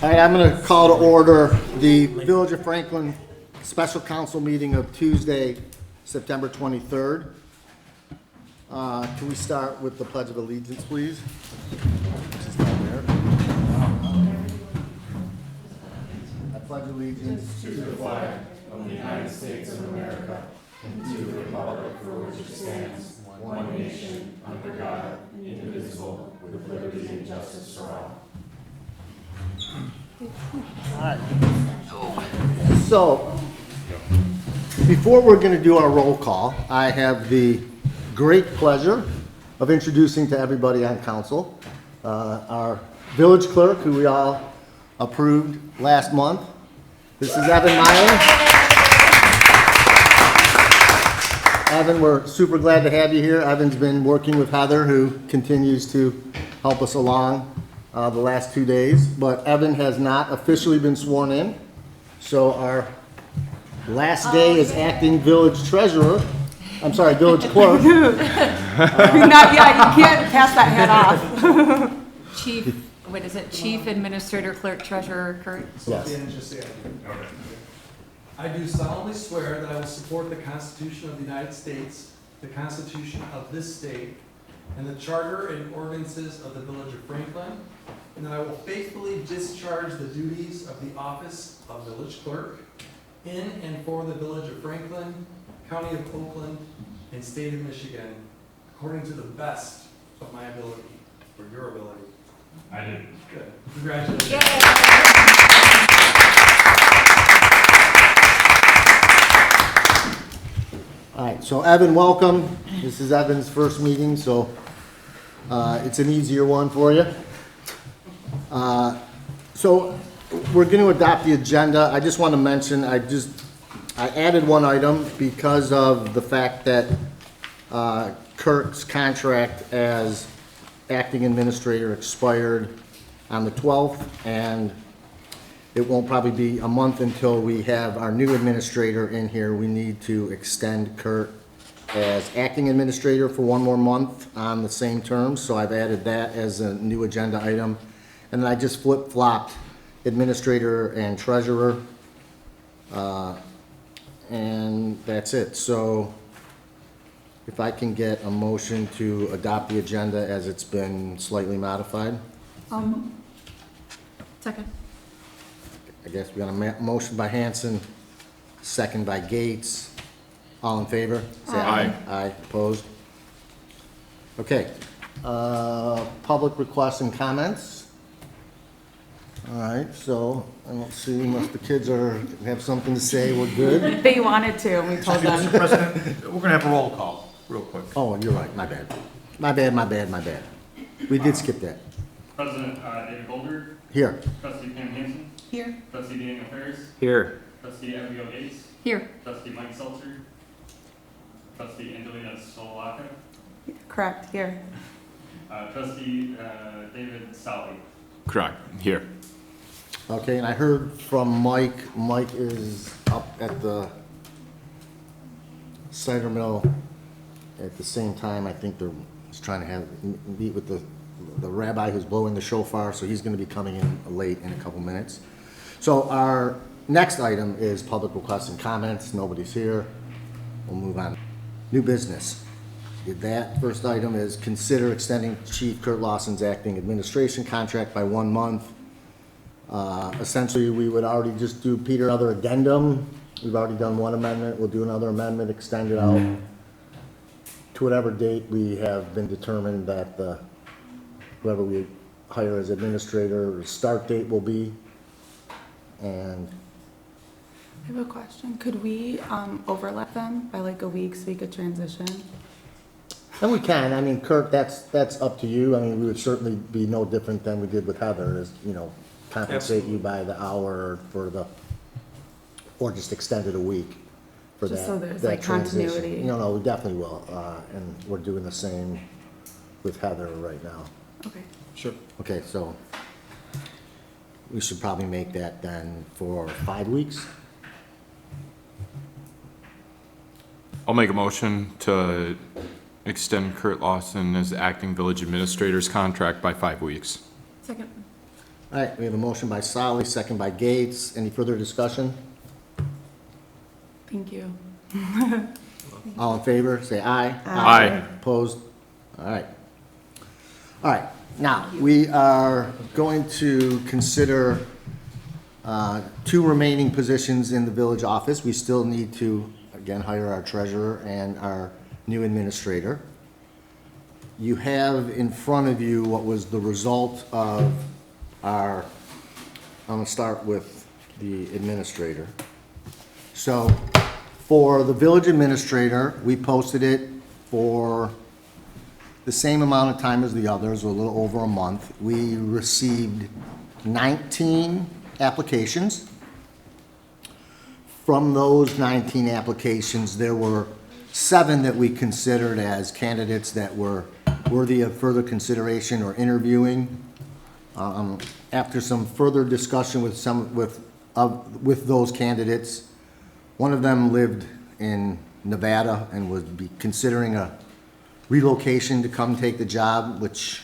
All right, I'm going to call to order the Village of Franklin Special Council meeting of Tuesday, September 23rd. Can we start with the Pledge of Allegiance, please? Which is down there. I pledge allegiance to the flag of the United States of America and to the republic for which it stands, one nation, under God, indivisible, with liberty and justice for all. So, before we're going to do our roll call, I have the great pleasure of introducing to everybody on council our village clerk, who we all approved last month. This is Evan Meyer. Evan, we're super glad to have you here. Evan's been working with Heather, who continues to help us along the last 2 days, but Evan has not officially been sworn in. So our last day is acting village treasurer. I'm sorry, village clerk. Not yet. You can't pass that hat off. Chief Administrator, Clerk, Treasurer, Kurt. Yes. I do solemnly swear that I will support the Constitution of the United States, the Constitution of this state, and the Charter and ordinances of the Village of Franklin, and that I will faithfully discharge the duties of the office of Village Clerk in and for the Village of Franklin, County of Oakland, and State of Michigan, according to the best of my ability, or your ability. I did. Good. Congratulations. All right, so Evan, welcome. This is Evan's first meeting, so it's an easier one for you. So we're going to adopt the agenda. I just want to mention, I added one item because of the fact that Kurt's contract as acting administrator expired on the 12th, and it won't probably be a month until we have our new administrator in here. We need to extend Kurt as acting administrator for one more month on the same terms, so I've added that as a new agenda item. And then I just flip-flopped administrator and treasurer, and that's it. So if I can get a motion to adopt the agenda as it's been slightly modified. Second. I guess we got a motion by Hanson, second by Gates. All in favor? Say aye. Aye, opposed? Okay. Public requests and comments. All right, so I don't see unless the kids have something to say, we're good. They wanted to, and we told Mr. them. President, we're gonna have a roll call, real quick. Oh, you're right, my bad. My bad. We did skip that. President David Goldberg, Here. Trustee Pam Hanson, Here. Trustee Daniel Ferris, Here. Trustee Abigail Gates, Here. Trustee Mike Seltzer, Trustee Angelina Solaka, Correct. Here. Trustee David Sally. Correct. Here. Okay, and I heard from Mike. Mike is up at the cider mill at the same time. I think they're just trying to meet with the rabbi who's blowing the shofar, so he's going to be coming in late in a couple minutes. So our next item is public requests and comments. Nobody's here. We'll move on. New business. Did that. First item is consider extending Chief Kurt Lawson's acting administration contract by 1 month. Essentially, we would already just do, Peter, another addendum. We've already done one amendment. We'll do another amendment, extend it out to whatever date we have been determined that whoever we hire as administrator, start date will be. And I have a question. Could we overlap them by like a week so we could transition? we can. I mean, Kurt, that's up to you. I mean, we would certainly be no different than we did with Heather, is, compensate you by the hour or just extend it a week for that. Just so there's, that like, transition. continuity. No, we definitely will. And we're doing the same with Heather right now. Okay. Sure. Okay, so we should probably make that then for 5 weeks. I'll make a motion to extend Kurt Lawson as acting village administrator's contract by 5 weeks. Second. All right, we have a motion by Solly, second by Gates. Any further discussion? Thank you. All in favor, say aye. Aye. Opposed? All right. All right, now, we are going to consider two remaining positions in the village office. We still need to, again, hire our treasurer and our new administrator. You have in front of you what was the result of I'm gonna start with the administrator. So, for the village administrator, we posted it for the same amount of time as the others, a little over a month. We received 19 applications. From those 19 applications, there were 7 that we considered as candidates that were worthy of further consideration or interviewing. After some further discussion with those candidates, one of them lived in Nevada and would be considering a relocation to come take the job, which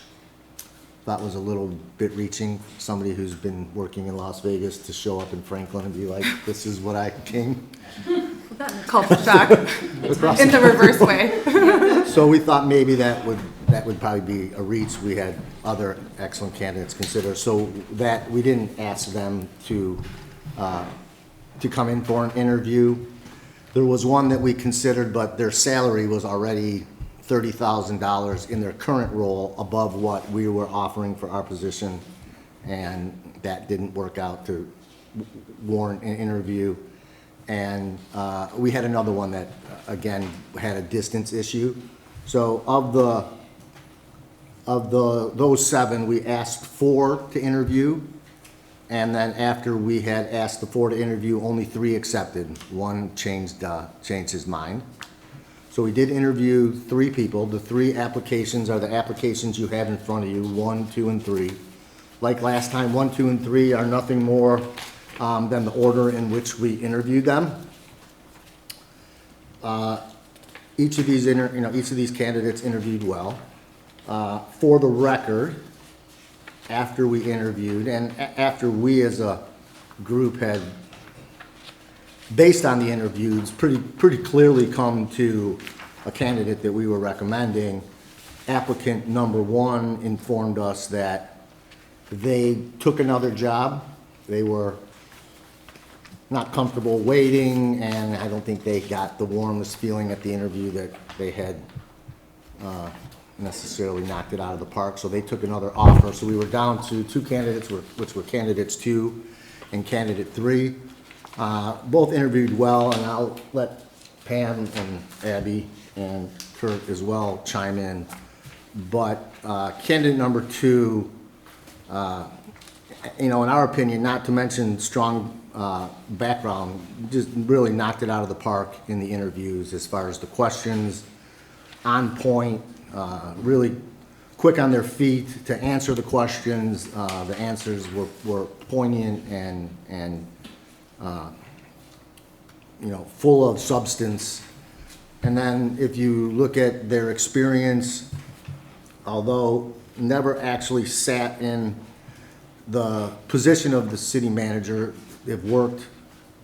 I thought was a little bit reaching. Somebody who's been working in Las Vegas to show up in Franklin and be like, this is what I came. Culture shock in the reverse way. So we thought maybe that would probably be a reach. We had other excellent candidates consider, so that we didn't ask them to come in for an interview. There was one that we considered, but their salary was already $30,000 in their current role above what we were offering for our position, and that didn't work out to warrant an interview. And we had another one that, again, had a distance issue. So of those 7, we asked 4 to interview, and then after we had asked the 4 to interview, only 3 accepted. One changed his mind. So we did interview 3 people. The 3 applications are the applications you have in front of you, 1, 2, and 3. Like last time, 1, 2, and 3 are nothing more than the order in which we interviewed them. Each of these candidates interviewed well. For the record, after we interviewed and after we as a group had, based on the interviews, pretty clearly come to a candidate that we were recommending, applicant number 1 informed us that they took another job. They were not comfortable waiting, and I don't think they got the warmest feeling at the interview that they had necessarily knocked it out of the park, so they took another offer. So we were down to 2 candidates, which were candidates 2 and candidate 3. Both interviewed well, and I'll let Pam and Abby and Kurt as well chime in. But candidate number 2, in our opinion, not to mention strong background, just really knocked it out of the park in the interviews as far as the questions, on point, really quick on their feet to answer the questions. The answers were poignant and full of substance. And then if you look at their experience, although never actually sat in the position of the city manager, they've worked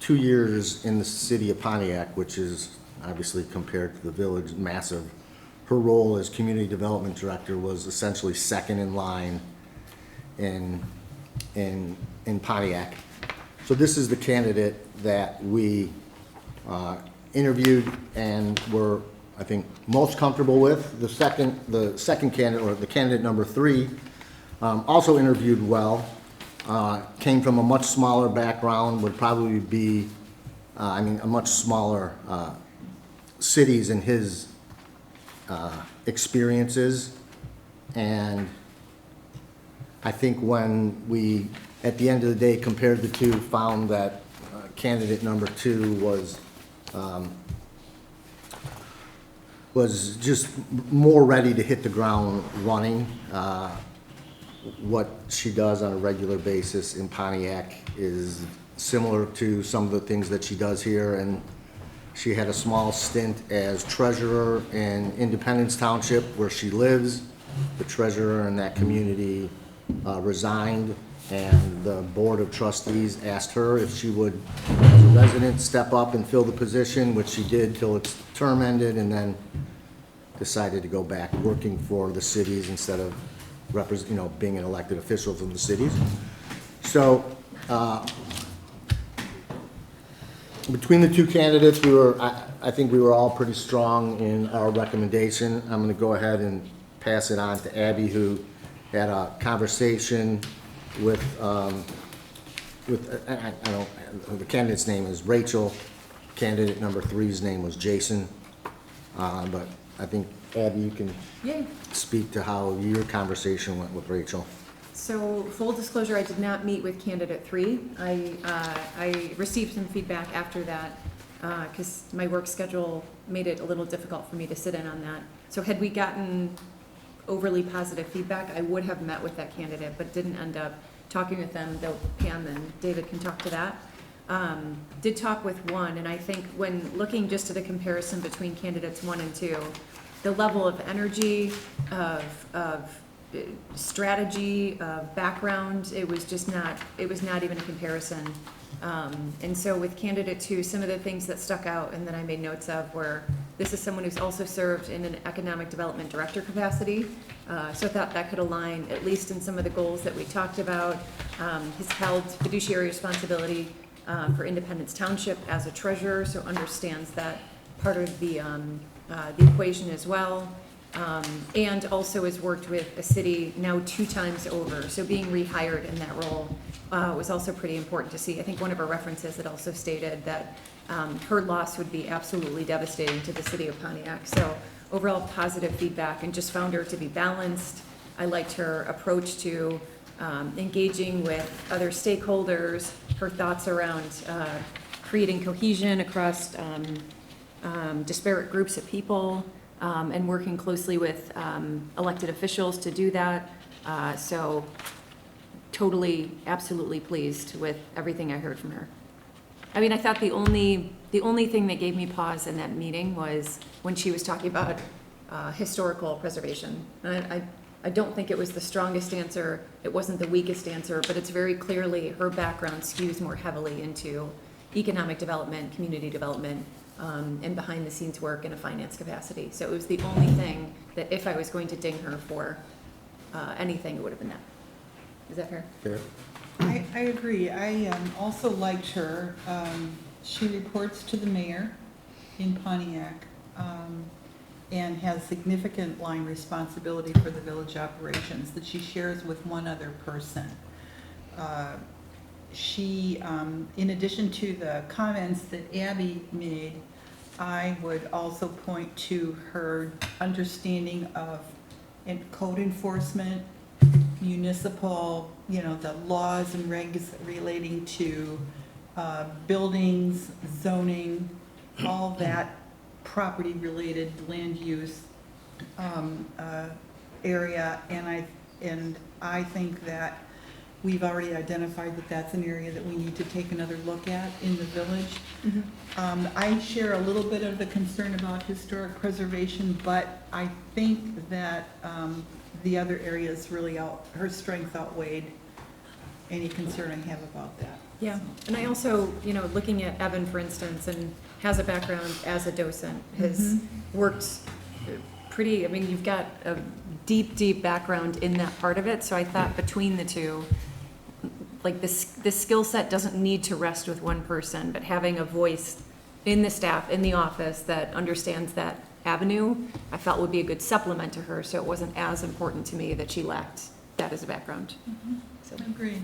2 years in the city of Pontiac, which is obviously compared to the village massive. Her role as community development director was essentially second in line in Pontiac. So this is the candidate that we interviewed and were, I think, most comfortable with. The second candidate, or the candidate number 3, also interviewed well. Came from a much smaller background, would probably be, a much smaller cities in his experiences. And I think when we, at the end of the day, compared the 2, found that candidate number 2 was just more ready to hit the ground running. What she does on a regular basis in Pontiac is similar to some of the things that she does here, and she had a small stint as treasurer in Independence Township, where she lives. The treasurer in that community resigned, And the Board of Trustees asked her if she would, as a resident, step up and fill the position, which she did till its term ended, and then decided to go back working for the cities instead of being an elected official from the cities. So, between the two candidates, I think we were all pretty strong in our recommendation. I'm gonna go ahead and pass it on to Abby, who had a conversation with, the candidate's name is Rachel. Candidate number 3's name was Jason. But I think, Abby, you can Yay. speak to how your conversation went with Rachel. So, full disclosure, I did not meet with candidate 3. I received some feedback after that, because my work schedule made it a little difficult for me to sit in on that. So had we gotten overly positive feedback, I would have met with that candidate, but didn't end up talking with them, though Pam and David can talk to that. Did talk with one, and I think when looking just at a comparison between candidates 1 and 2, the level of energy, of strategy, of background, it was not even a comparison. And so with candidate 2, some of the things that stuck out and that I made notes of were, this is someone who's also served in an economic development director capacity. So I thought that could align, at least in some of the goals that we talked about. Has held fiduciary responsibility for Independence Township as a treasurer, so understands that part of the equation as well. And also has worked with a city now 2 times over, so being rehired in that role was also pretty important to see. I think one of our references had also stated that her loss would be absolutely devastating to the city of Pontiac. So overall positive feedback, and just found her to be balanced. I liked her approach to engaging with other stakeholders, her thoughts around creating cohesion across disparate groups of people, and working closely with elected officials to do that. So totally, absolutely pleased with everything I heard from her. I mean, I thought the only thing that gave me pause in that meeting was when she was talking about historical preservation. And I don't think it was the strongest answer, it wasn't the weakest answer, but it's very clearly her background skews more heavily into economic development, community development, and behind-the-scenes work in a finance capacity. So it was the only thing that if I was going to ding her for anything, it would have been that. Is that fair? Fair. I agree. I also liked her. She reports to the mayor in Pontiac and has significant line responsibility for the village operations that she shares with one other person. She, in addition to the comments that Abby made, I would also point to her understanding of code enforcement, municipal, the laws and regs relating to buildings, zoning, all that property-related land use area. And I think that we've already identified that that's an area that we need to take another look at in the village. Mm-hmm. I share a little bit of the concern about historic preservation, but I think that the other areas really her strength outweighed any concern I have about that. Yeah, and I also, looking at Evan, for instance, and has a background as a docent, has worked pretty, you've got a deep, deep background in that part of it, so I thought between the two, like this skill set doesn't need to rest with one person, but having a voice in the staff, in the office that understands that avenue, I felt would be a good supplement to her, so it wasn't as important to me that she lacked that as a background. So. Agreed.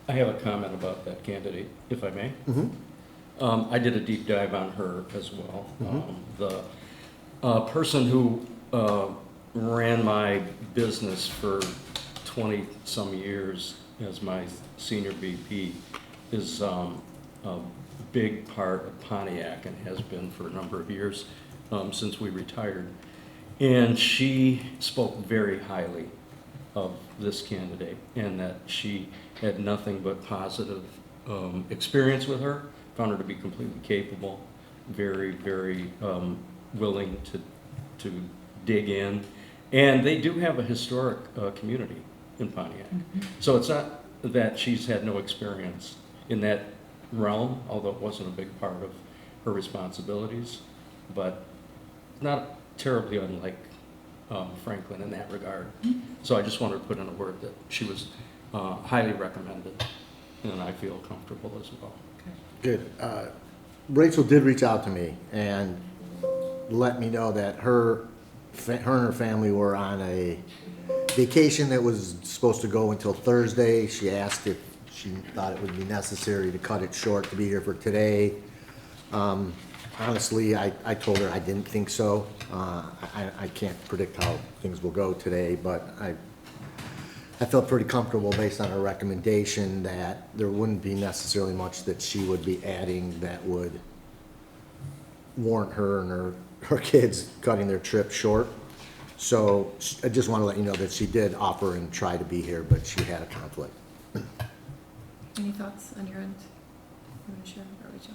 I have a comment about that candidate, if I may. Mm-hmm. I did a deep dive on her as well. The person who ran my business for 20-some years as my senior VP is a big part of Pontiac and has been for a number of years since we retired. And she spoke very highly of this candidate and that she had nothing but positive experience with her, found her to be completely capable, very, very willing to dig in. And they do have a historic community in Pontiac. So it's not that she's had no experience in that realm, although it wasn't a big part of her responsibilities, but not terribly unlike Franklin in that regard. So I just wanted to put in a word that she was highly recommended, and I feel comfortable as well. Good. Rachel did reach out to me and let me know that her and her family were on a vacation that was supposed to go until Thursday. She asked if she thought it would be necessary to cut it short to be here for today. Honestly, I told her I didn't think so. I can't predict how things will go today, but I felt pretty comfortable based on her recommendation that there wouldn't be necessarily much that she would be adding that would warrant her and her kids cutting their trip short. So I just want to let you know that she did offer and try to be here, but she had a conflict. Any thoughts on your end? You want to share, or Rachel?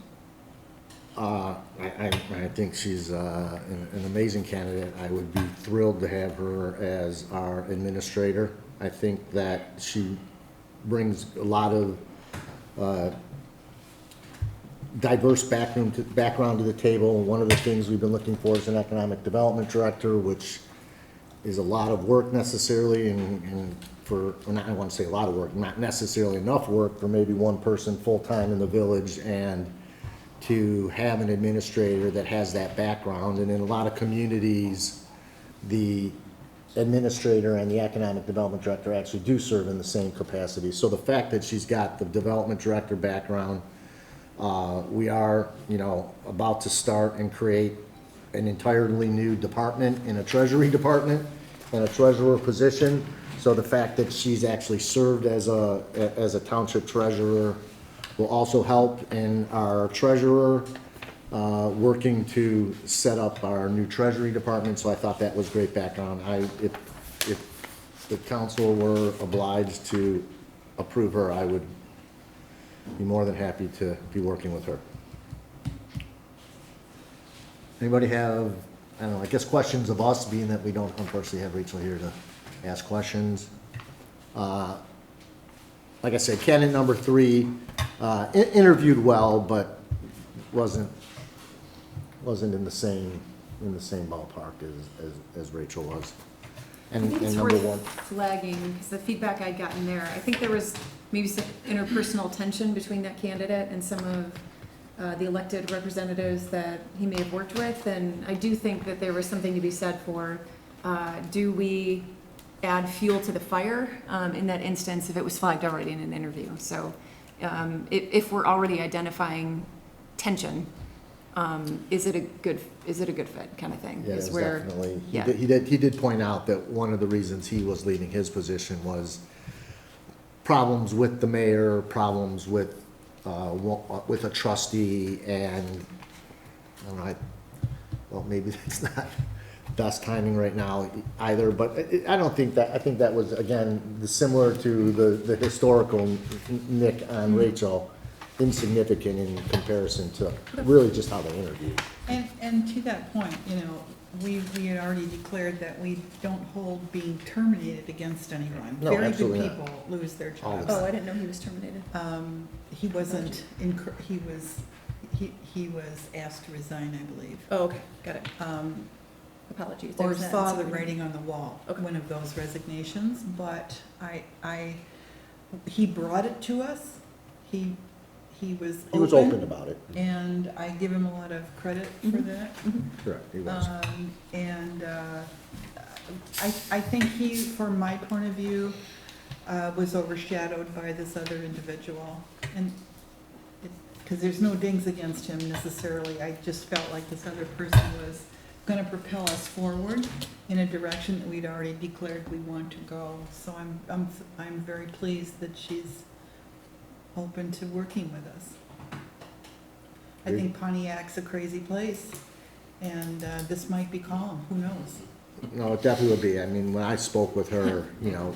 I think she's an amazing candidate. I would be thrilled to have her as our administrator. I think that she brings a lot of diverse background to the table. One of the things we've been looking for is an economic development director, which is a lot of work necessarily, and for, well, not, I want to say a lot of work, not necessarily enough work for maybe one person full-time in the village, and to have an administrator that has that background. And in a lot of communities, the administrator and the economic development director actually do serve in the same capacity. So the fact that she's got the development director background, we are, about to start and create an entirely new department in a treasury department and a treasurer position. So the fact that she's actually served as a township treasurer will also help in our treasurer working to set up our new treasury department. So I thought that was great background. If the council were obliged to approve her, I would be more than happy to be working with her. Anybody have, I don't know, I guess questions of us, being that we don't unfortunately have Rachel here to ask questions? Like I said, candidate number 3 interviewed well, but wasn't in the same ballpark as Rachel was. I think And it's number worth 1, flagging, because the feedback I'd gotten there, I think there was maybe some interpersonal tension between that candidate and some of the elected representatives that he may have worked with, and I do think that there was something to be said for, do we add fuel to the fire in that instance if it was flagged already in an interview? So if we're already identifying tension, is it a good fit kind of thing? yeah, Is it was where- definitely, yeah. he did point out that one of the reasons he was leaving his position was problems with the mayor, problems with a trustee, and I don't know, well, maybe that's not best timing right now either, but I don't think that, I think that was, again, similar to the historical nick on Rachel, insignificant in comparison to really just how they interviewed. And to that point, we had already declared that we don't hold being terminated against anyone. No, Very good absolutely not. people lose their All the jobs. Oh, I didn't know he was terminated. He wasn't, he was asked to resign, I believe. Oh, okay, got it. Apologies. There Or was that saw the something. writing on the wall, Okay. one of those resignations, but he brought it to us. He was open. He was open about it. And I give him a lot of credit for Mhm. that. Correct, he was. And I think he, from my point of view, was overshadowed by this other individual. And because there's no dings against him necessarily, I just felt like this other person was gonna propel us forward in a direction that we'd already declared we want to go. So I'm very pleased that she's open to working with us. I think Pontiac's a crazy place, and this might be calm, who knows? No, it definitely would be. I mean, when I spoke with her,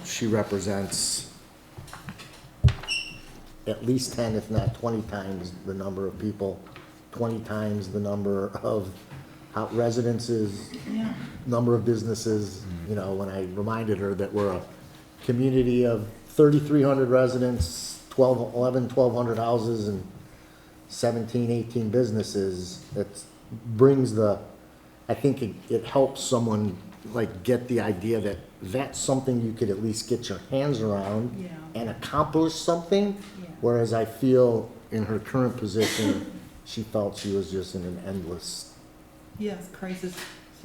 she represents at least 10, if not 20 times the number of people, 20 times the number of residences, Yeah. number of businesses. When I reminded her that we're a community of 3,300 residents, 1,200 houses, and 17, 18 businesses, it brings I think it helps someone like get the idea that that's something you could at least get your hands around Yeah. and accomplish something. Yeah. Whereas I feel in her current position, she felt she was just in an endless, Yes, crisis.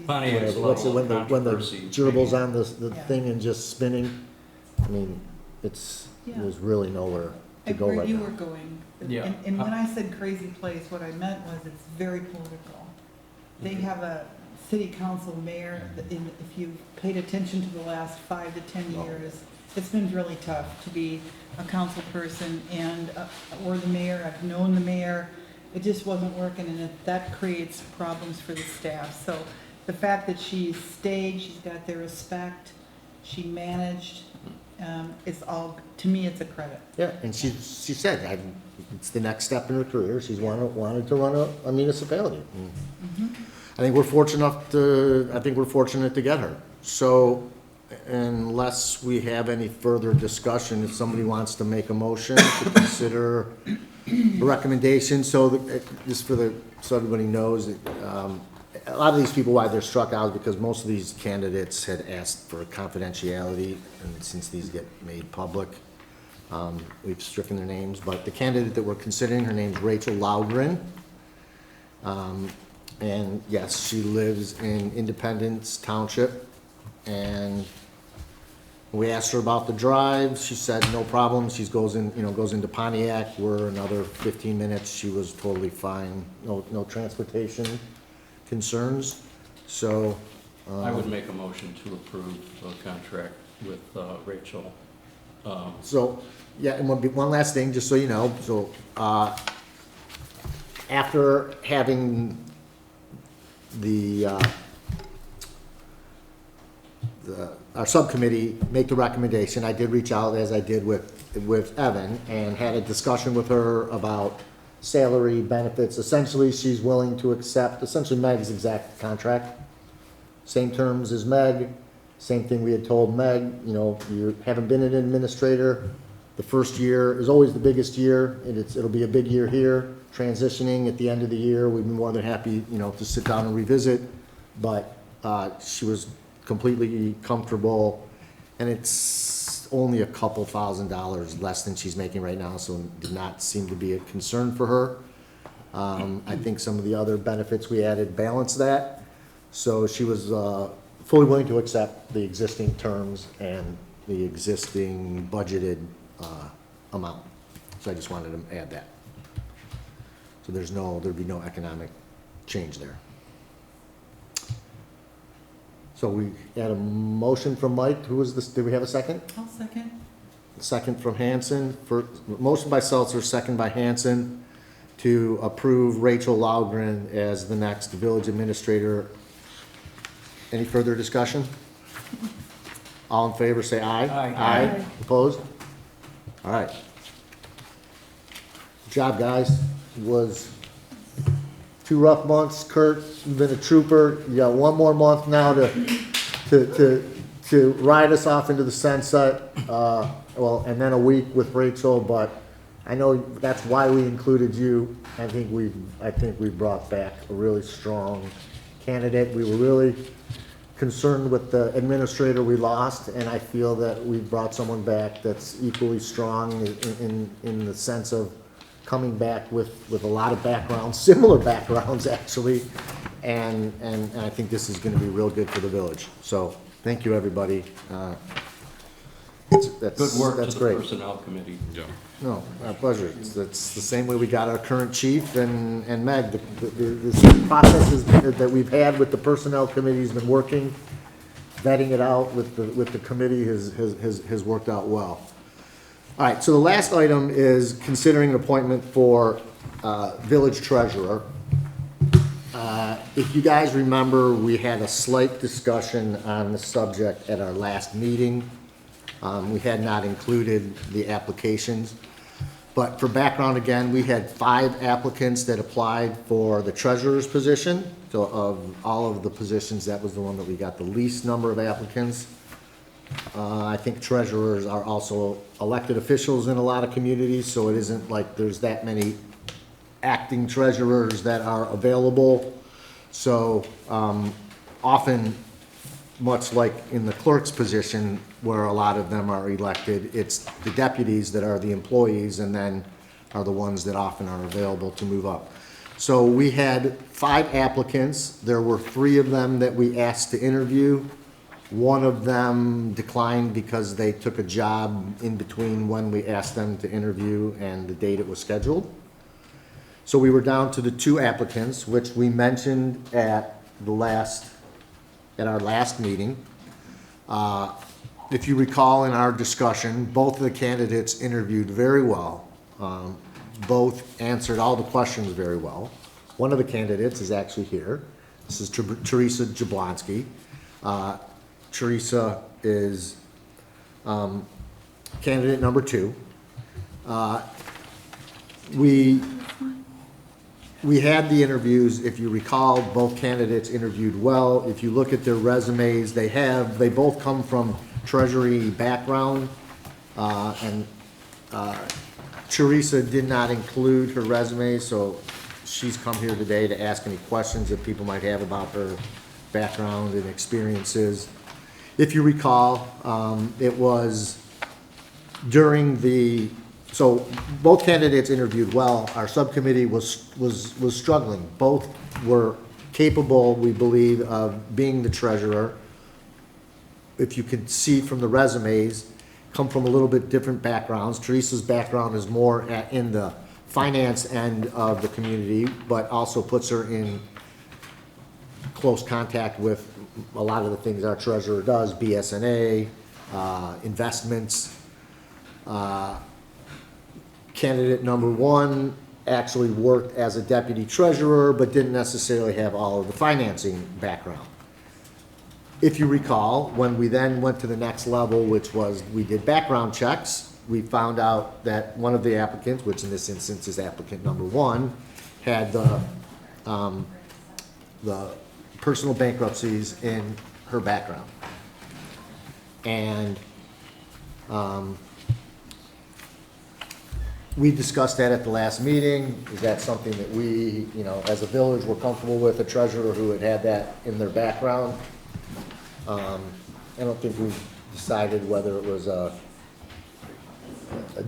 Pontiac's what's it, level of when the controversy. gerbil's on the Yeah. thing and just spinning. I mean, Yeah. there's really nowhere I to go where right you now. were going. Yeah. And when I said crazy place, what I meant was it's very political. They have a city council mayor, that if you've paid attention to the last 5 to 10 No. years, it's been really tough to be a council person and, or the mayor. I've known the mayor. It just wasn't working, and that creates problems for the staff. So the fact that she stayed, she's got their respect, she managed, it's all, to me, it's a credit. Yeah, and she said, it's the next step in her career. She's wanted to run a municipality. And I think we're fortunate to get her. So unless we have any further discussion, if somebody wants to make a motion to consider a recommendation, so just so everybody knows, a lot of these people, why they're struck out is because most of these candidates had asked for confidentiality, and since these get made public, we've stricken their names. But the candidate that we're considering, her name's Rachel Loudgren. And yes, she lives in Independence Township. And we asked her about the drive. She said no problem. She goes into Pontiac. We're another 15 minutes. She was totally fine. No transportation concerns. So I would make a motion to approve a contract with Rachel. So, yeah, and one last thing, just so you know, so, after having our subcommittee make the recommendation, I did reach out, as I did with Evan, and had a discussion with her about salary, benefits. Essentially, she's willing to accept, essentially Meg's exact contract, same terms as Meg. Same thing we had told Meg, you haven't been an administrator. The first year is always the biggest year, and it'll be a big year here. Transitioning at the end of the year, we'd be more than happy, to sit down and revisit. But she was completely comfortable, and it's only a couple $1,000s less than she's making right now, so it did not seem to be a concern for her. I think some of the other benefits we added balance that. So she was fully willing to accept the existing terms and the existing budgeted amount. So I just wanted to add that. So there'd be no economic change there. So we had a motion from Mike. Who was this? Did we have a second? I'll second. Second from Hanson. Motion by Seltzer, second by Hanson, to approve Rachel Loudgren as the next village administrator. Any further discussion? All in favor, say aye. Aye. Aye. Opposed? All right. Good job, guys. It was 2 rough months. Kurt, you've been a trooper. You got 1 more month now to ride us off into the sunset. And then a week with Rachel, but I know that's why we included you. I think we brought back a really strong candidate. We were really concerned with the administrator we lost, and I feel that we've brought someone back that's equally strong in the sense of coming back with a lot of backgrounds, similar backgrounds actually, and I think this is gonna be real good for the village. So, thank you, everybody. Good work to That's the great. Personnel Committee. Yeah. No, our pleasure. It's the same way we got our current chief and Meg. The processes that we've had with the personnel committee has been working. Vetting it out with the committee has worked out well. All right, so the last item is considering an appointment for village treasurer. If you guys remember, we had a slight discussion on the subject at our last meeting. We had not included the applications. But for background again, we had 5 applicants that applied for the treasurer's position. So of all of the positions, that was the one that we got the least number of applicants. I think treasurers are also elected officials in a lot of communities, so it isn't like there's that many acting treasurers that are available. So often, much like in the clerk's position, where a lot of them are elected, it's the deputies that are the employees and then are the ones that often are available to move up. So we had 5 applicants. There were 3 of them that we asked to interview. One of them declined because they took a job in between when we asked them to interview and the date it was scheduled. So we were down to the 2 applicants, which we mentioned at our last meeting. If you recall in our discussion, both of the candidates interviewed very well. Both answered all the questions very well. One of the candidates is actually here. This is Teresa Jablonski. Teresa is candidate number 2. We had the interviews, if you recall, both candidates interviewed well. If you look at their resumes, they both come from treasury background. And Teresa did not include her resume, so she's come here today to ask any questions that people might have about her background and experiences. If you recall, it was so both candidates interviewed well. Our subcommittee was struggling. Both were capable, we believe, of being the treasurer. If you could see from the resumes, come from a little bit different backgrounds. Teresa's background is more in the finance end of the community, but also puts her in close contact with a lot of the things our treasurer does, BSNA, investments. Candidate number 1 actually worked as a deputy treasurer, but didn't necessarily have all of the financing background. If you recall, when we then went to the next level, which was we did background checks, we found out that one of the applicants, which in this instance is applicant number 1, had the personal bankruptcies in her background. And we discussed that at the last meeting. Is that something that we, as a village, were comfortable with, a treasurer who had that in their background? I don't think we decided whether it was a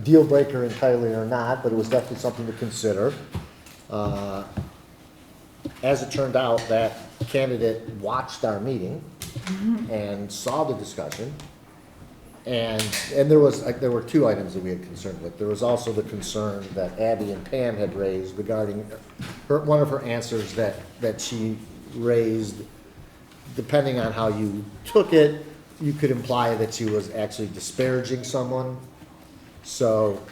deal breaker entirely or not, but it was definitely something to consider. As it turned out, that candidate watched our meeting and saw the discussion. And there were 2 items that we had concern with. There was also the concern that Abby and Pam had raised regarding one of her answers that she raised. Depending on how you took it, you could imply that she was actually disparaging someone. So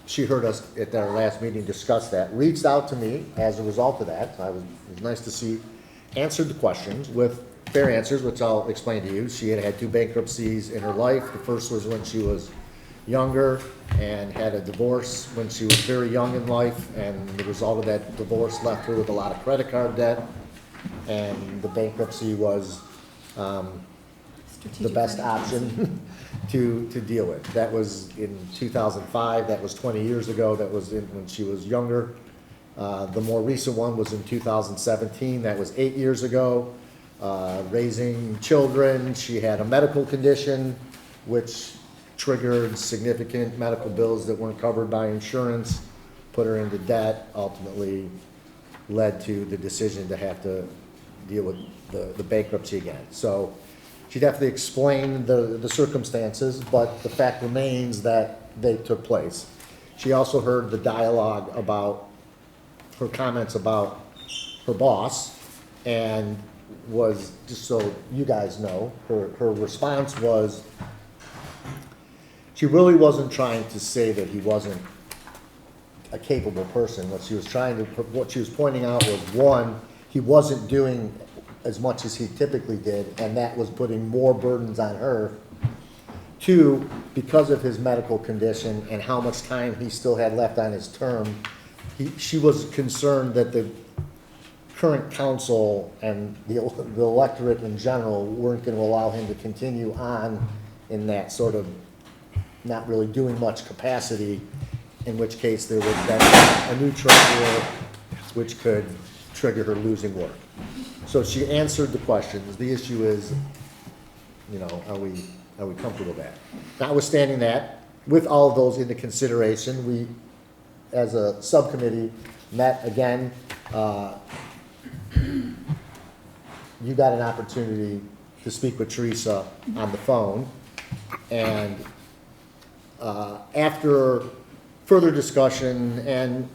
she heard us at our last meeting discuss that, reached out to me as a result of that. It was nice to see, answered the questions with fair answers, which I'll explain to you. She had 2 bankruptcies in her life. The first was when she was younger and had a divorce when she was very young in life, and the result of that divorce left her with a lot of credit card debt. And the bankruptcy was the best option to deal with. That was in 2005. That was 20 years ago. That was when she was younger. The more recent one was in 2017. That was 8 years ago. Raising children. She had a medical condition which triggered significant medical bills that weren't covered by insurance, put her into debt, ultimately led to the decision to have to deal with the bankruptcy again. So she definitely explained the circumstances, but the fact remains that they took place. She also heard the dialogue about her comments about her boss, and was, just so you guys know, her response was, she really wasn't trying to say that he wasn't a capable person. What she was pointing out was, 1, he wasn't doing as much as he typically did, and that was putting more burdens on her. 2, because of his medical condition and how much time he still had left on his term, she was concerned that the current council and the electorate in general weren't going to allow him to continue on in that sort of not really doing much capacity, in which case there would then be a new treasurer, which could trigger her losing work. So she answered the questions. The issue is, you know, are we comfortable with that? Notwithstanding that, with all of those into consideration, we, as a subcommittee, met again. You got an opportunity to speak with Teresa on the phone, and after further discussion and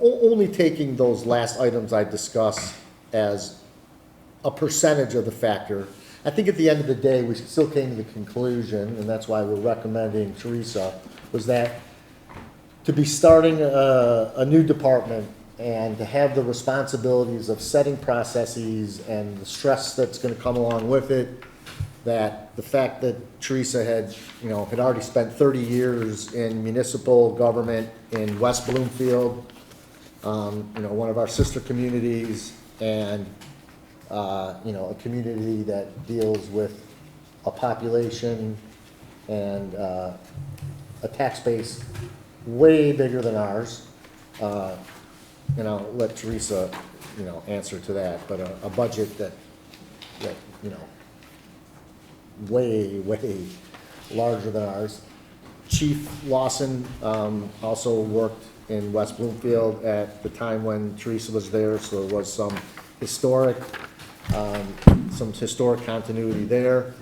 only taking those last items I discussed as a percentage of the factor, I think at the end of the day, we still came to the conclusion, and that's why we're recommending Teresa, was that to be starting a new department and to have the responsibilities of setting processes and the stress that's gonna come along with it, that the fact that Teresa had, you know, had already spent 30 years in municipal government in West Bloomfield, you know, one of our sister communities, and, you know, a community that deals with a population and a tax base way bigger than ours. And I'll let Teresa, you know, answer to that, but a budget that, you know, way larger than ours. Chief Lawson also worked in West Bloomfield at the time when Teresa was there, so there was some historic continuity there.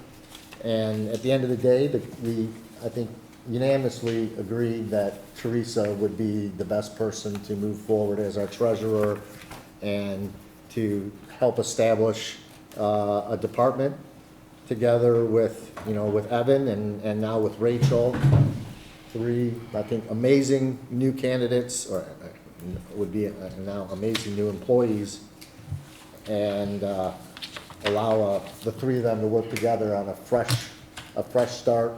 And at the end of the day, we, I think, unanimously agreed that Teresa would be the best person to move forward as our treasurer and to help establish a department together with, you know, with Evan and now with Rachel. Three, I think, amazing new candidates, or would be now amazing new employees, and allow the three of them to work together on a fresh start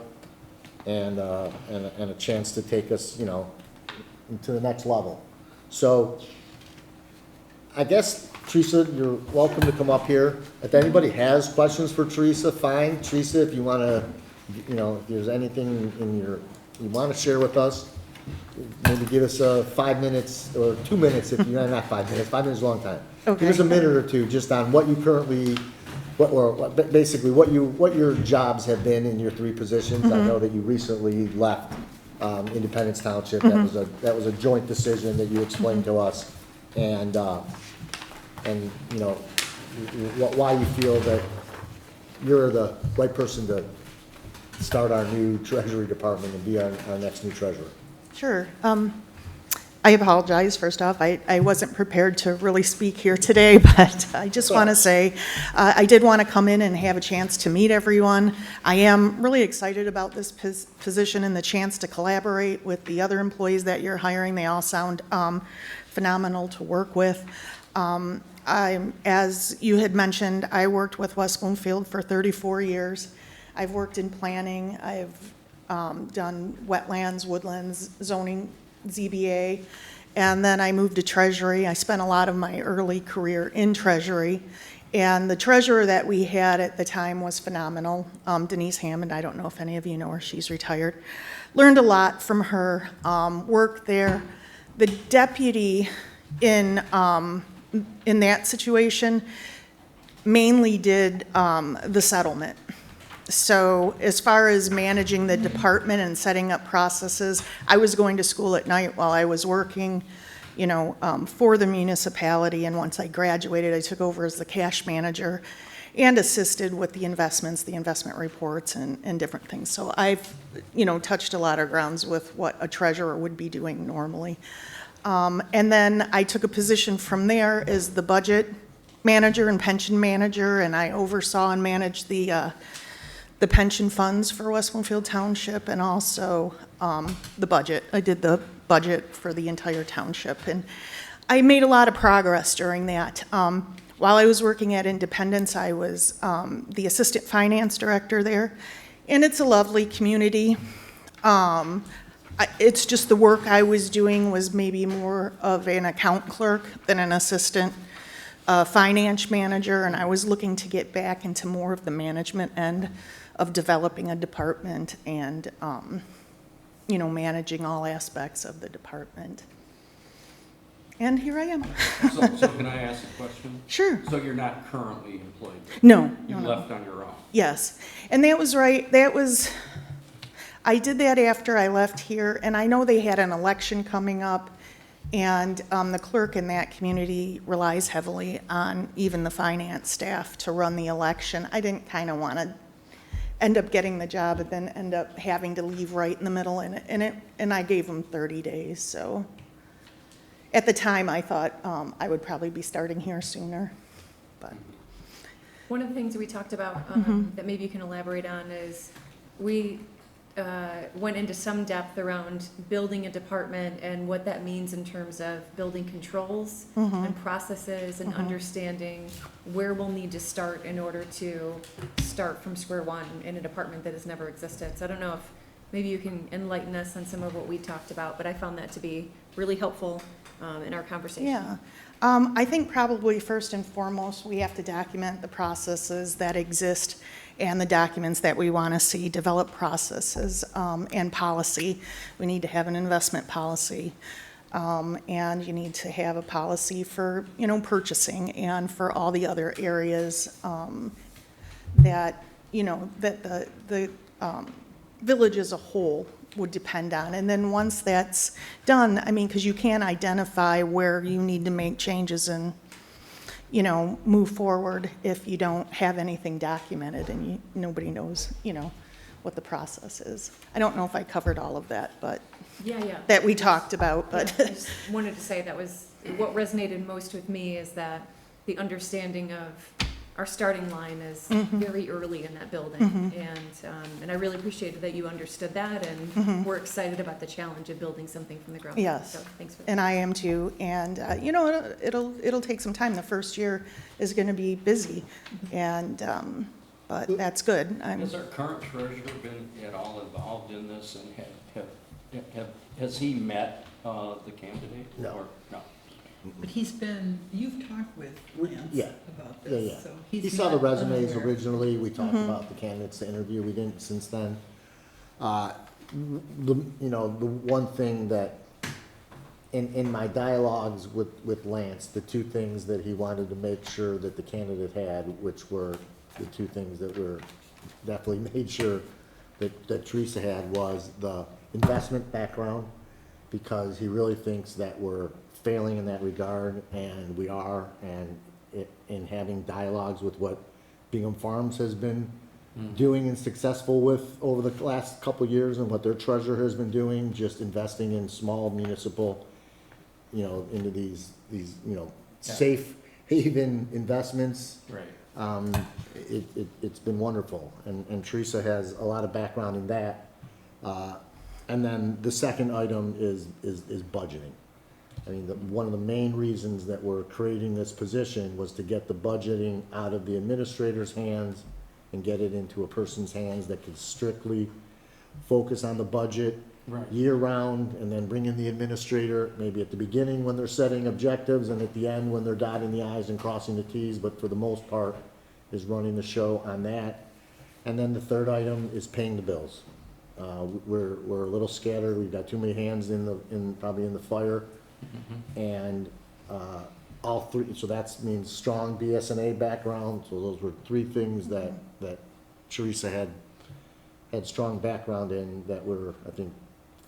and a chance to take us, you know, to the next level. So I guess, Teresa, you're welcome to come up here. If anybody has questions for Teresa, fine. Teresa, if you want to, you know, if there's anything you want to share with us, maybe give us 5 minutes or 2 minutes if you're not 5 minutes. 5 minutes is a long time. Okay. Give us a minute or two just on what you currently, basically what your jobs have been in your 3 positions. I know that you recently left Independence Township. That was a joint decision that you explained to us, and you know why you feel that you're the right person to start our new Treasury Department and be our next new treasurer. Sure. I apologize, first off. I wasn't prepared to really speak here today, but I just want to say I did want to come in and have a chance to meet everyone. I am really excited about this position and the chance to collaborate with the other employees that you're hiring. They all sound phenomenal to work with. As you had mentioned, I worked with West Bloomfield for 34 years. I've worked in planning. I've done wetlands, woodlands, zoning, ZBA, and then I moved to Treasury. I spent a lot of my early career in Treasury, and the treasurer that we had at the time was phenomenal, Denise Hammond. I don't know if any of you know her. She's retired. Learned a lot from her, worked there. The deputy in that situation mainly did the settlement. So as far as managing the department and setting up processes, I was going to school at night while I was working, you know, for the municipality. And once I graduated, I took over as the cash manager and assisted with the investments, the investment reports, and different things. So I've, you know, touched a lot of grounds with what a treasurer would be doing normally. And then I took a position from there as the budget manager and pension manager, and I oversaw and managed the pension funds for West Bloomfield Township, and also the budget. I did the budget for the entire township, and I made a lot of progress during that. While I was working at Independence, I was the assistant finance director there, and it's a lovely community. It's just the work I was doing was maybe more of an account clerk than an assistant finance manager, and I was looking to get back into more of the management end of developing a department and, you know, managing all aspects of the department. And here I am. So can I ask a question? Sure. So you're not currently employed? No, You no, no. left on your own? Yes, and that was right, that was, I did that after I left here, and I know they had an election coming up, and the clerk in that community relies heavily on even the finance staff to run the election. I didn't kind of want to end up getting the job and then end up having to leave right in the middle, and I gave them 30 days, so. At the time, I thought I would probably be starting here sooner, but. One of the things we talked about that maybe you can elaborate on is we went into some depth around building a department and what that means in terms of building controls and processes and understanding where we'll need to start in order to start from square one in a department that has never existed. So I don't know if maybe you can enlighten us on some of what we talked about, but I found that to be really helpful in our conversation. Yeah. I think probably first and foremost, we have to document the processes that exist and the documents that we want to see, develop processes and policy. We need to have an investment policy. And you need to have a policy for, you know, purchasing and for all the other areas that, you know, that the village as a whole would depend on. And then once that's done, I mean, because you can't identify where you need to make changes and, you know, move forward if you don't have anything documented and nobody knows, you know, what the process is. I don't know if I covered all of that, but, Yeah. that we talked about, but. Yeah, I just wanted to say that was, what resonated most with me is that the understanding of our starting line is very early in that building. And I really appreciated that you understood that, and we're excited about the challenge of building something from the ground up. Yes. So thanks for that. And I am too, and, you know, it'll take some time. The first year is gonna be busy, and, but that's good. Has our current treasurer been at all involved in this, and has he met the candidate? No. Or no? But you've talked with Lance Yeah. about Yeah, this, yeah. so He he's saw the not resumes unaware. originally, we talked about the candidates to interview, we didn't since then. You know, the one thing that, in my dialogues with Lance, the two things that he wanted to make sure that the candidate had, which were the two things that were definitely made sure that Teresa had, was the investment background, because he really thinks that we're failing in that regard, and we are, and in having dialogues with what Bingham Farms has been doing and successful with over the last couple of years, and what their treasurer has been doing, just investing in small municipal, you know, into these, you know, Yeah. safe haven investments. Right. It's been wonderful, and Teresa has a lot of background in that. And then the second item is budgeting. I mean, one of the main reasons that we're creating this position was to get the budgeting out of the administrator's hands and get it into a person's hands that could strictly focus on the budget Right. year-round, and then bring in the administrator, maybe at the beginning when they're setting objectives, and at the end when they're dotting the i's and crossing the t's, but for the most part, is running the show on that. And then the third item is paying the bills. We're a little scattered, we've got too many hands probably in the fire. And, all three, so that means strong BSNA background, so those were three things that Teresa had strong background in, that were, I think,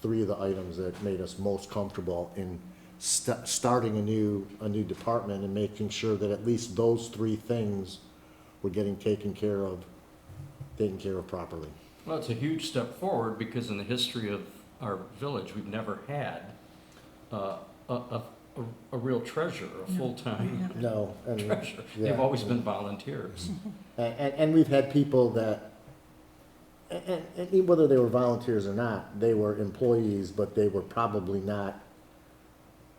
three of the items that made us most comfortable in starting a new department and making sure that at least those three things were getting taken care of properly. Well, it's a huge step forward, because in the history of our village, we've never had a real treasurer, a full-time No, and, treasurer. yeah. They've always been volunteers. and we've had people that, and whether they were volunteers or not, they were employees, but they were probably not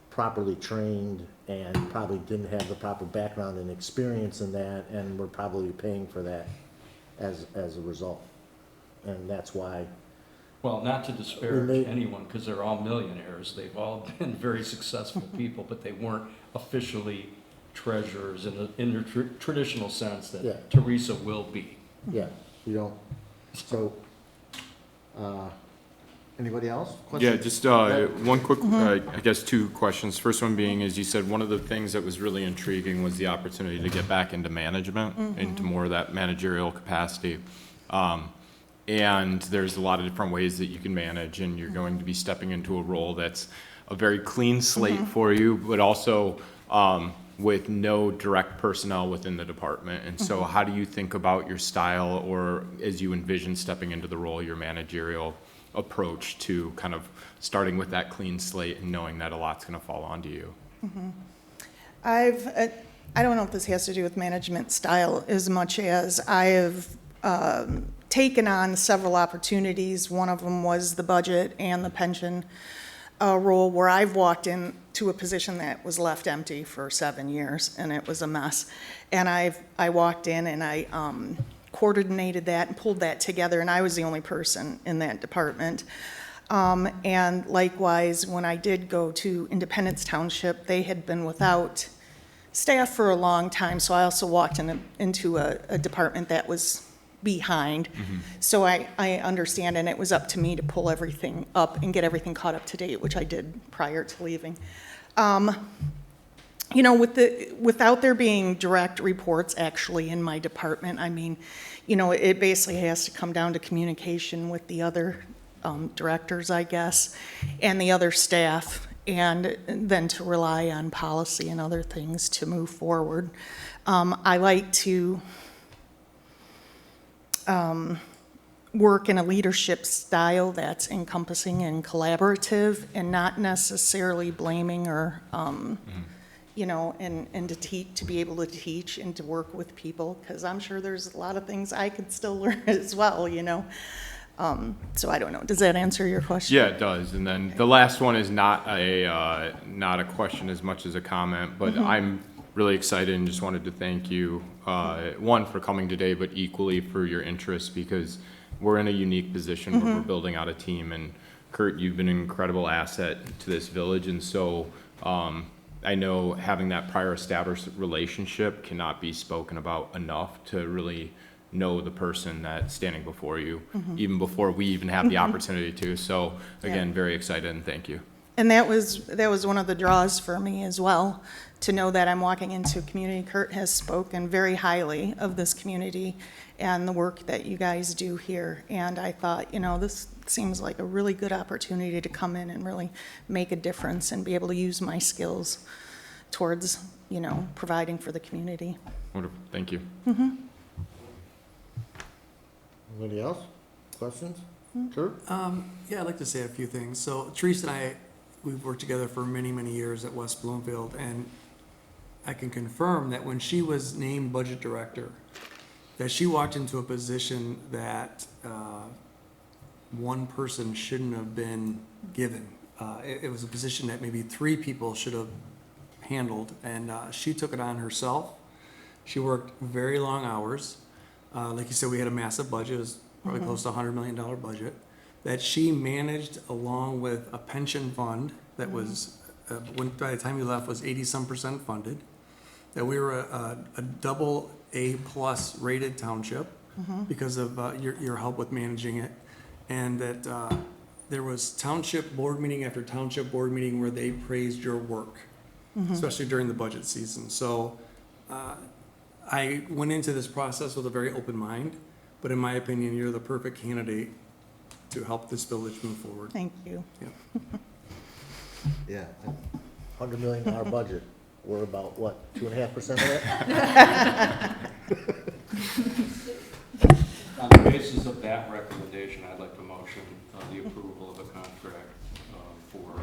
properly trained and probably didn't have the proper background and experience in that, and were probably paying for that as a result. And that's why, Well, not to disparage We may- anyone, because they're all millionaires. They've all been very successful people, but they weren't officially treasurers in the traditional sense Yeah. that Teresa will be. yeah, you don't, So, anybody else? Yeah, Questions? just one quick, I guess, two questions. First one being, is you said one of the things that was really intriguing was the opportunity to get back into management, into more of that managerial capacity. And there's a lot of different ways that you can manage, and you're going to be stepping into a role that's a very clean slate for you, but also with no direct personnel within the department. And so how do you think about your style, or as you envision stepping into the role, your managerial approach to kind of starting with that clean slate and knowing that a lot's going to fall onto you? I don't know if this has to do with management style as much as I have taken on several opportunities. One of them was the budget and the pension role, where I've walked into a position that was left empty for 7 years, and it was a mess. And I walked in and I coordinated that and pulled that together, and I was the only person in that department. And likewise, when I did go to Independence Township, they had been without staff for a long time, so I also walked into a department that was behind. So I understand, and it was up to me to pull everything up and get everything caught up to date, which I did prior to leaving. You know, without there being direct reports actually in my department, I mean, you know, it basically has to come down to communication with the other directors, I guess, and the other staff, and then to rely on policy and other things to move forward. I like to work in a leadership style that's encompassing and collaborative, and not necessarily blaming or, you know, and to be able to teach and to work with people, because I'm sure there's a lot of things I could still learn as well, you know. So I don't know. Does that answer your question? Yeah, it does. And then the last one is not a question as much as a comment, but I'm really excited and just wanted to thank you, one, for coming today, but equally for your interest, because we're in a unique position where we're building out a team. And Kurt, you've been an incredible asset to this village. And so I know having that prior established relationship cannot be spoken about enough to really know the person that's standing before you, even before we even have the opportunity to. So again, very excited and thank you. And that was one of the draws for me as well, to know that I'm walking into a community. Kurt has spoken very highly of this community and the work that you guys do here. And I thought, you know, this seems like a really good opportunity to come in and really make a difference and be able to use my skills towards, you know, providing for the community. Wonderful. Thank you. Anybody else? Questions? Kurt? Yeah, I'd like to say a few things. So Teresa and I, we've worked together for many, many years at West Bloomfield, and I can confirm that when she was named budget director, that she walked into a position that one person shouldn't have been given. It was a position that maybe 3 people should have handled, and she took it on herself. She worked very long hours. Like you said, we had a massive budget. It was probably close to $100 million budget that she managed, along with a pension fund that was, by the time you left, was 80-some% funded. That we were a double A+ rated township because of your help with managing it, and that there was township board meeting after township board meeting where they praised your work, especially during the budget season. So I went into this process with a very open mind, but in my opinion, you're the perfect candidate to help this village move forward. Thank you. Yeah. $100 million budget. We're about, what, 2.5% of that? On the basis of that recommendation, I'd like to motion the approval of a contract for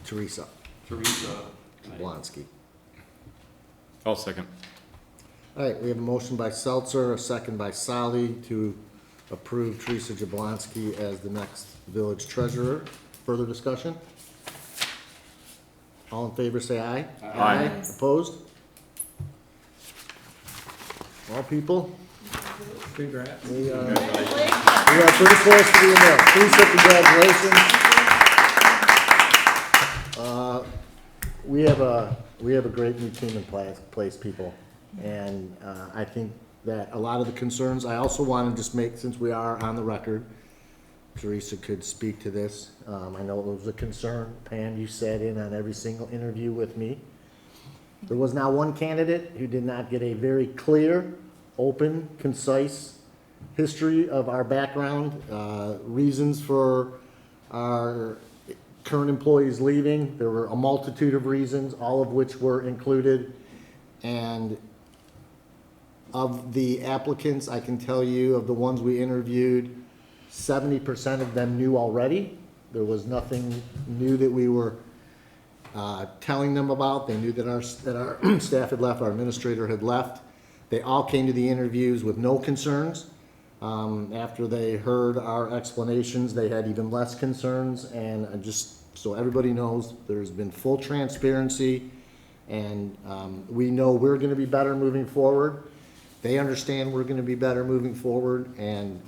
Teresa Teresa. Blonsky. I'll second. All right, we have a motion by Seltzer, a second by Solly to approve Teresa Jablonski as the next village treasurer. Further discussion? All in favor, say aye. Aye. Opposed? All people? Congrats. We are pretty close to being there. Teresa, congratulations. We have a great new team in place, people. And I think that a lot of the concerns, I also want to just make, since we are on the record, Teresa could speak to this. I know it was a concern. Pam, you sat in on every single interview with me. There was not one candidate who did not get a very clear, open, concise history of our background, reasons for our current employees leaving. There were a multitude of reasons, all of which were included. And of the applicants, I can tell you, of the ones we interviewed, 70% of them knew already. There was nothing new that we were telling them about. They knew that our staff had left, our administrator had left. They all came to the interviews with no concerns. After they heard our explanations, they had even less concerns. And just so everybody knows, there's been full transparency, and we know we're going to be better moving forward. They understand we're going to be better moving forward, and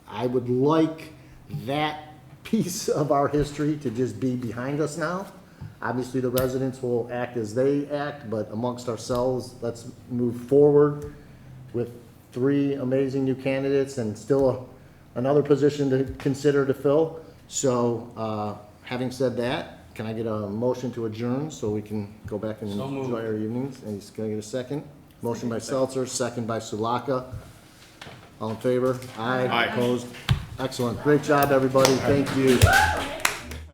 I would like that piece of our history to just be behind us now. Obviously, the residents will act as they act, but amongst ourselves, let's move forward with 3 amazing new candidates and still another position to consider to fill. So, having said that, can I get a motion to adjourn so we can go back and So moved. enjoy our evenings? And can I get a second? Motion by Seltzer, second by Sulaka. All in favor? Aye. Aye. Opposed? Excellent. Great job, everybody. Thank you.